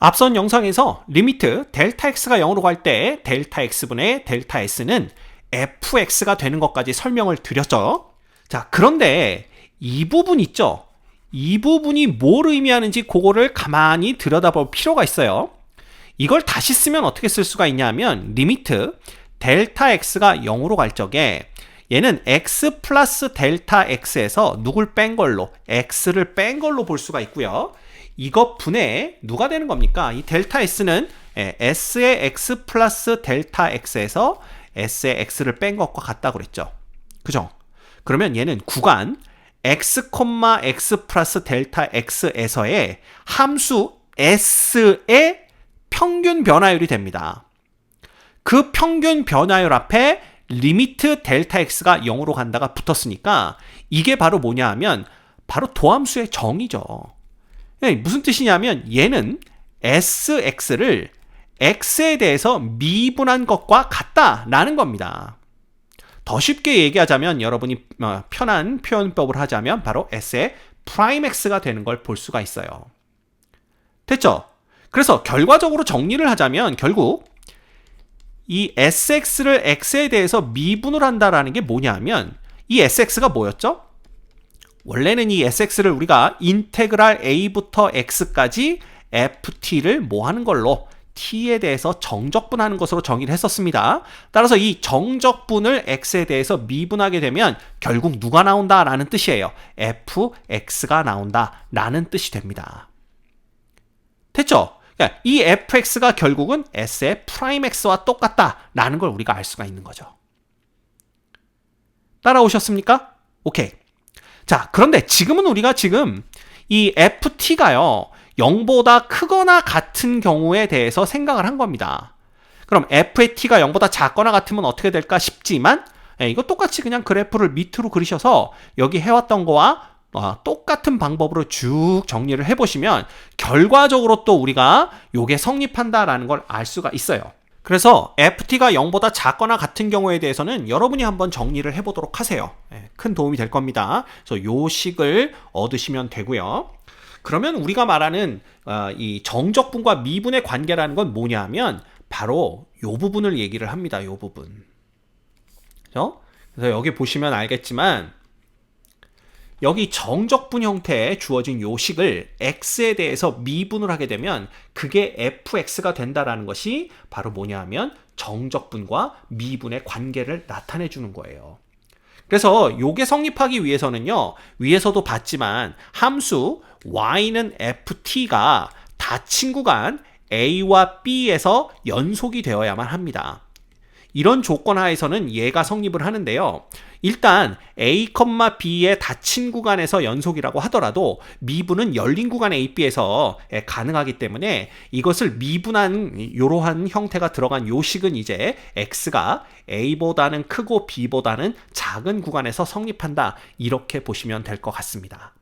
앞선 영상에서 리미트 델타 x가 0으로 갈 때 델타 x분의 델타 s는 fx가 되는 것까지 설명을 드렸죠. 자, 그런데 이 부분 있죠? 이 부분이 뭘 의미하는지 그거를 가만히 들여다볼 필요가 있어요. 이걸 다시 쓰면 어떻게 쓸 수가 있냐면 리미트 델타 x가 0으로 갈 적에 얘는 x 플러스 델타 x에서 누굴 뺀 걸로 x를 뺀 걸로 볼 수가 있고요. 이것 분의 누가 되는 겁니까? 이 델타 s는 s의 x 플러스 델타 x에서 s의 x를 뺀 것과 같다고 그랬죠. 그죠? 그러면 얘는 구간 x, x 플러스 델타 x에서의 함수 s의 평균 변화율이 됩니다. 그 평균 변화율 앞에 리미트 델타 x가 0으로 간다가 붙었으니까 이게 바로 뭐냐 하면 바로 도함수의 정의죠. 무슨 뜻이냐면 얘는 sx를 x에 대해서 미분한 것과 같다라는 겁니다. 더 쉽게 얘기하자면 여러분이 편한 표현법을 하자면 바로 s의 프라임 x가 되는 걸 볼 수가 있어요. 됐죠? 그래서 결과적으로 정리를 하자면 결국 이 sx를 x에 대해서 미분을 한다라는 게 뭐냐면 이 sx가 뭐였죠? 원래는 이 sx를 우리가 인테그랄 a부터 x까지 ft를 뭐 하는 걸로 t에 대해서 정적분하는 것으로 정의를 했었습니다. 따라서 이 정적분을 x에 대해서 미분하게 되면 결국 누가 나온다라는 뜻이에요. fx가 나온다라는 뜻이 됩니다. 됐죠? 그러니까 이 fx가 결국은 s의 프라임 x와 똑같다라는 걸 우리가 알 수가 있는 거죠. 따라오셨습니까? 오케이. 자, 그런데 지금은 우리가 지금 이 ft가요 0보다 크거나 같은 경우에 대해서 생각을 한 겁니다. 그럼 f의 t가 0보다 작거나 같으면 어떻게 될까 싶지만 이거 똑같이 그냥 그래프를 밑으로 그리셔서 여기 해왔던 거와 똑같은 방법으로 쭉 정리를 해보시면 결과적으로 또 우리가 요게 성립한다라는 걸 알 수가 있어요. 그래서 ft가 0보다 작거나 같은 경우에 대해서는 여러분이 한번 정리를 해보도록 하세요. 큰 도움이 될 겁니다. 그래서 요 식을 얻으시면 되고요. 그러면 우리가 말하는 이 정적분과 미분의 관계라는 건 뭐냐 하면 바로 요 부분을 얘기를 합니다. 요 부분. 그래서 여기 보시면 알겠지만 여기 정적분 형태에 주어진 요 식을 x에 대해서 미분을 하게 되면 그게 fx가 된다라는 것이 바로 뭐냐 하면 정적분과 미분의 관계를 나타내 주는 거예요. 그래서 요게 성립하기 위해서는요, 위에서도 봤지만 함수 y는 ft가 닫힌 구간 a와 b에서 연속이 되어야만 합니다. 이런 조건 하에서는 얘가 성립을 하는데요. 일단 a, b의 닫힌 구간에서 연속이라고 하더라도 미분은 열린 구간 a, b에서 가능하기 때문에 이것을 미분한 이러한 형태가 들어간 요 식은 이제 x가 a보다는 크고 b보다는 작은 구간에서 성립한다. 이렇게 보시면 될 것 같습니다.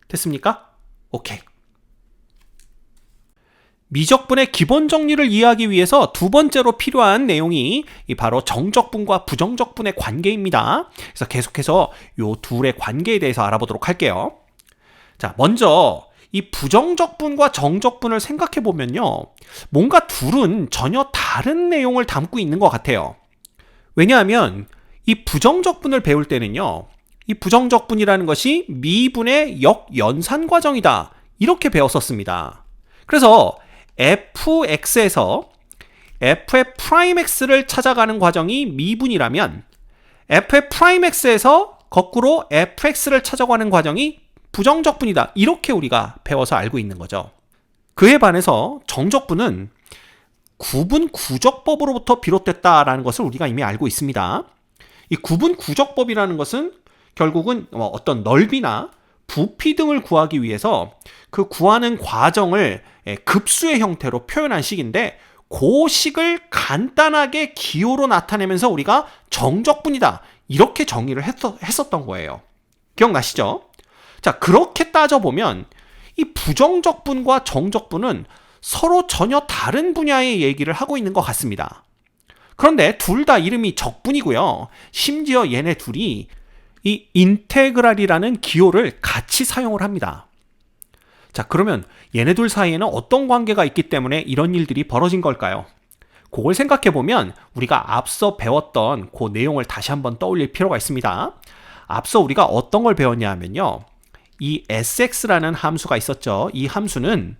됐습니까? 오케이. 미적분의 기본 정리를 이해하기 위해서 두 번째로 필요한 내용이 바로 정적분과 부정적분의 관계입니다. 그래서 계속해서 이 둘의 관계에 대해서 알아보도록 할게요. 자, 먼저 이 부정적분과 정적분을 생각해 보면요, 뭔가 둘은 전혀 다른 내용을 담고 있는 것 같아요. 왜냐하면 이 부정적분을 배울 때는요, 이 부정적분이라는 것이 미분의 역연산 과정이다, 이렇게 배웠었습니다. 그래서 fx에서 f의 프라임 x를 찾아가는 과정이 미분이라면 f의 프라임 x에서 거꾸로 fx를 찾아가는 과정이 부정적분이다. 이렇게 우리가 배워서 알고 있는 거죠. 그에 반해서 정적분은 구분 구적법으로부터 비롯됐다라는 것을 우리가 이미 알고 있습니다. 이 구분 구적법이라는 것은 결국은 어떤 넓이나 부피 등을 구하기 위해서 그 구하는 과정을 급수의 형태로 표현한 식인데 그 식을 간단하게 기호로 나타내면서 우리가 정적분이다 이렇게 정의를 했었던 거예요. 기억나시죠? 자, 그렇게 따져보면 이 부정적분과 정적분은 서로 전혀 다른 분야의 얘기를 하고 있는 것 같습니다. 그런데 둘 다 이름이 적분이고요. 심지어 얘네 둘이 이 인테그랄이라는 기호를 같이 사용을 합니다. 자, 그러면 얘네들 사이에는 어떤 관계가 있기 때문에 이런 일들이 벌어진 걸까요? 그걸 생각해보면 우리가 앞서 배웠던 그 내용을 다시 한번 떠올릴 필요가 있습니다. 앞서 우리가 어떤 걸 배웠냐 하면요. 이 sx라는 함수가 있었죠. 이 함수는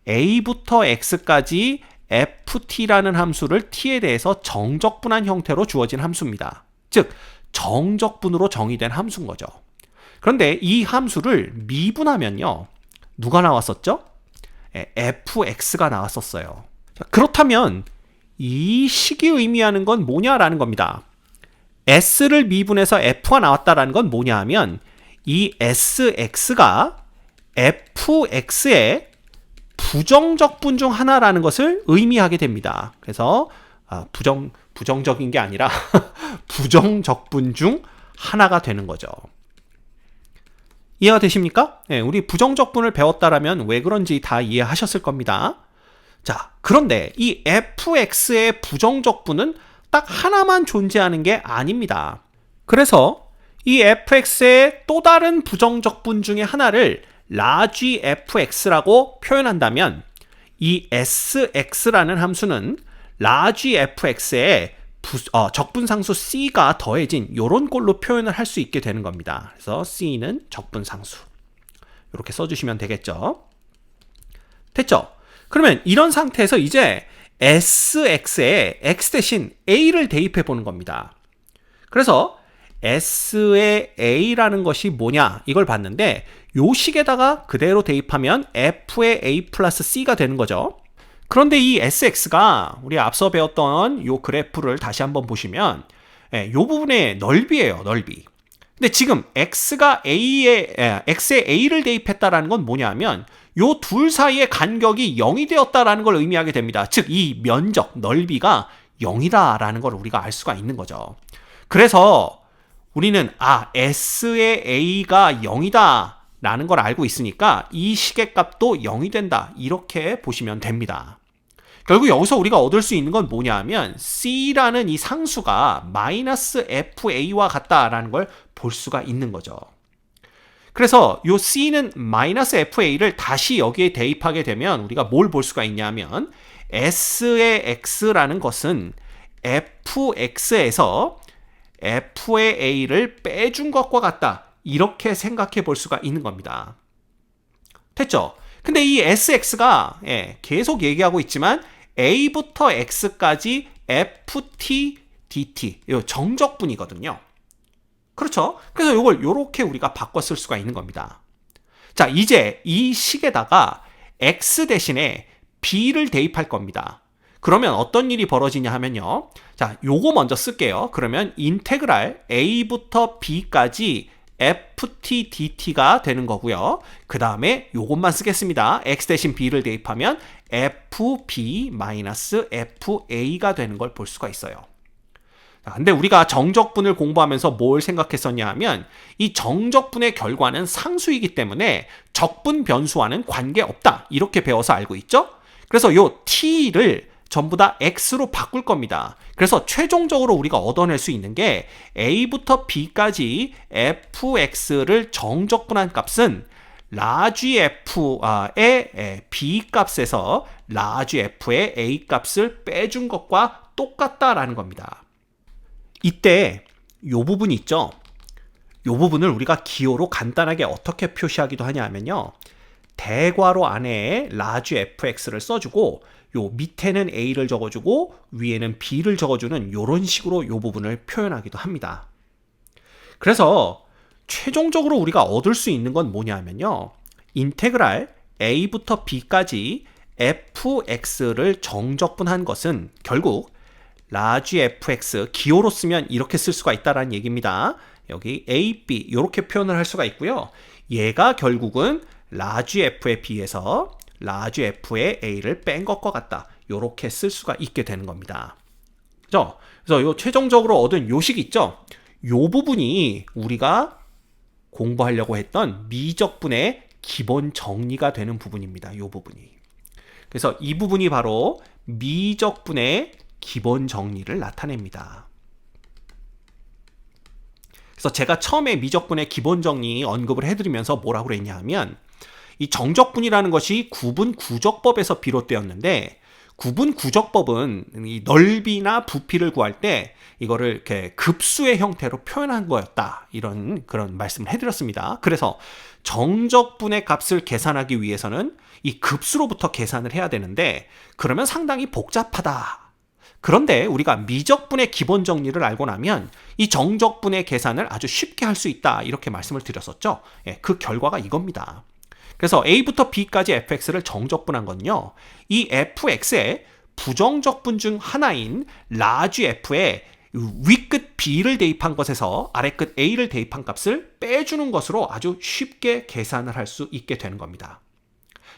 a부터 x까지 ft라는 함수를 t에 대해서 정적분한 형태로 주어진 함수입니다. 즉, 정적분으로 정의된 함수인 거죠. 그런데 이 함수를 미분하면요. 누가 나왔었죠? fx가 나왔었어요. 자, 그렇다면 이 식이 의미하는 건 뭐냐라는 겁니다. s를 미분해서 f가 나왔다라는 건 뭐냐 하면 이 sx가 fx의 부정적분 중 하나라는 것을 의미하게 됩니다. 그래서 부정적인 게 아니라 부정적분 중 하나가 되는 거죠. 이해가 되십니까? 네, 우리 부정적분을 배웠다라면 왜 그런지 다 이해하셨을 겁니다. 자, 그런데 이 fx의 부정적분은 딱 하나만 존재하는 게 아닙니다. 그래서 이 fx의 또 다른 부정적분 중에 하나를 large fx라고 표현한다면 이 sx라는 함수는 large fx의 적분상수 c가 더해진 이런 꼴로 표현을 할 수 있게 되는 겁니다. 그래서 c는 적분상수 이렇게 써주시면 되겠죠. 됐죠? 그러면 이런 상태에서 이제 sx에 x 대신 a를 대입해 보는 겁니다. 그래서 s의 a라는 것이 뭐냐 이걸 봤는데 요 식에다가 그대로 대입하면 f의 a 플러스 c가 되는 거죠. 그런데 이 sx가 우리 앞서 배웠던 요 그래프를 다시 한번 보시면 요 부분의 넓이에요, 넓이. 근데 지금 x에 a를 대입했다라는 건 뭐냐면 요 둘 사이의 간격이 0이 되었다라는 걸 의미하게 됩니다. 즉 이 면적, 넓이가 0이다라는 걸 우리가 알 수가 있는 거죠. 그래서 우리는 s의 a가 0이다 라는 걸 알고 있으니까 이 식의 값도 0이 된다 이렇게 보시면 됩니다. 결국 여기서 우리가 얻을 수 있는 건 뭐냐 하면 c라는 이 상수가 마이너스 fa와 같다라는 걸 볼 수가 있는 거죠. 그래서 이 c는 마이너스 fa를 다시 여기에 대입하게 되면 우리가 뭘 볼 수가 있냐면 s의 x라는 것은 fx에서 f의 a를 빼준 것과 같다 이렇게 생각해 볼 수가 있는 겁니다. 됐죠? 근데 이 sx가 계속 얘기하고 있지만 a부터 x까지 ft, dt 이 정적분이거든요. 그렇죠? 그래서 이걸 이렇게 우리가 바꿔 쓸 수가 있는 겁니다. 자, 이제 이 식에다가 x 대신에 b를 대입할 겁니다. 그러면 어떤 일이 벌어지냐 하면요. 자, 요거 먼저 쓸게요. 그러면 인테그랄 a부터 b까지 ft dt가 되는 거고요. 그 다음에 요것만 쓰겠습니다. x 대신 b를 대입하면 fb-fa가 되는 걸 볼 수가 있어요. 근데 우리가 정적분을 공부하면서 뭘 생각했었냐 하면 이 정적분의 결과는 상수이기 때문에 적분 변수와는 관계없다 이렇게 배워서 알고 있죠? 그래서 요 t를 전부 다 x로 바꿀 겁니다. 그래서 최종적으로 우리가 얻어낼 수 있는 게 a부터 b까지 fx를 정적분한 값은 large f의 b 값에서 large f의 a 값을 빼준 것과 똑같다라는 겁니다. 이때 요 부분 있죠? 요 부분을 우리가 기호로 간단하게 어떻게 표시하기도 하냐면요. 대괄호 안에 large fx를 써주고 요 밑에는 a를 적어주고 위에는 b를 적어주는 요런 식으로 요 부분을 표현하기도 합니다. 그래서 최종적으로 우리가 얻을 수 있는 건 뭐냐면요. 인테그랄 a부터 b까지 fx를 정적분한 것은 결국 large fx 기호로 쓰면 이렇게 쓸 수가 있다라는 얘기입니다. 여기 a, b 이렇게 표현을 할 수가 있고요. 얘가 결국은 large f에 비해서 large f의 a를 뺀 것과 같다. 이렇게 쓸 수가 있게 되는 겁니다. 그죠? 그래서 요 최종적으로 얻은 요 식 있죠? 요 부분이 우리가 공부하려고 했던 미적분의 기본 정리가 되는 부분입니다. 요 부분이. 그래서 이 부분이 바로 미적분의 기본 정리를 나타냅니다. 그래서 제가 처음에 미적분의 기본 정리 언급을 해드리면서 뭐라고 그랬냐 하면 이 정적분이라는 것이 구분 구적법에서 비롯되었는데, 구분 구적법은 이 넓이나 부피를 구할 때 이거를 이렇게 급수의 형태로 표현한 거였다, 이런 그런 말씀을 해드렸습니다. 그래서 정적분의 값을 계산하기 위해서는 이 급수로부터 계산을 해야 되는데, 그러면 상당히 복잡하다. 그런데 우리가 미적분의 기본 정리를 알고 나면 이 정적분의 계산을 아주 쉽게 할 수 있다, 이렇게 말씀을 드렸었죠. 그 결과가 이겁니다. 그래서 A부터 B까지 fx를 정적분한 건요, 이 fx의 부정적분 중 하나인 라지 f에 위끝 B를 대입한 것에서 아래끝 A를 대입한 값을 빼주는 것으로 아주 쉽게 계산을 할 수 있게 되는 겁니다.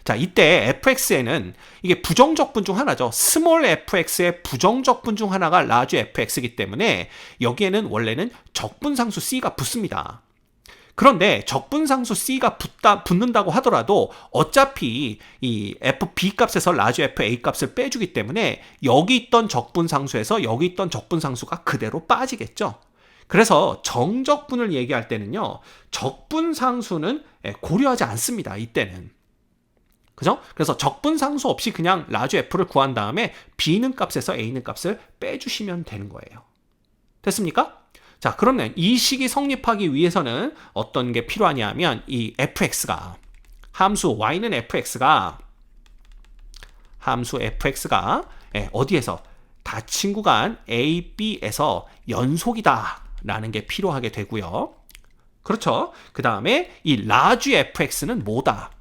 자, 이때 fx에는 이게 부정적분 중 하나죠. 스몰 fx의 부정적분 중 하나가 라지 fx이기 때문에 여기에는 원래는 적분상수 c가 붙습니다. 그런데 적분상수 c가 붙는다고 하더라도 어차피 이 fb 값에서 라지 fa 값을 빼주기 때문에 여기 있던 적분상수에서 여기 있던 적분상수가 그대로 빠지겠죠. 그래서 정적분을 얘기할 때는요, 적분상수는 고려하지 않습니다, 이때는. 그죠? 그래서 적분상수 없이 그냥 라지 f를 구한 다음에 b는 값에서 a는 값을 빼주시면 되는 거예요. 됐습니까? 자, 그러면 이 식이 성립하기 위해서는 어떤 게 필요하냐 하면 이 fx가, 함수 fx가 어디에서? 닫힌 구간 a, b에서 연속이다 라는 게 필요하게 되고요. 그렇죠? 그 다음에 이 large fx는 뭐다?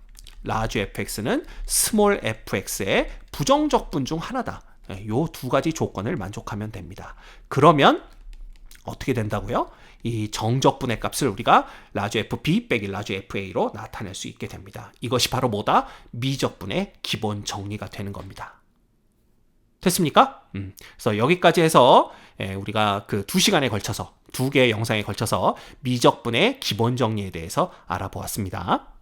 large fx는 small fx의 부정적분 중 하나다. 요 두 가지 조건을 만족하면 됩니다. 그러면 어떻게 된다고요? 이 정적분의 값을 우리가 large fb 빼기 large fa로 나타낼 수 있게 됩니다. 이것이 바로 뭐다? 미적분의 기본 정리가 되는 겁니다. 됐습니까? 그래서 여기까지 해서 우리가 그 2시간에 걸쳐서, 2개의 영상에 걸쳐서 미적분의 기본 정리에 대해서 알아보았습니다.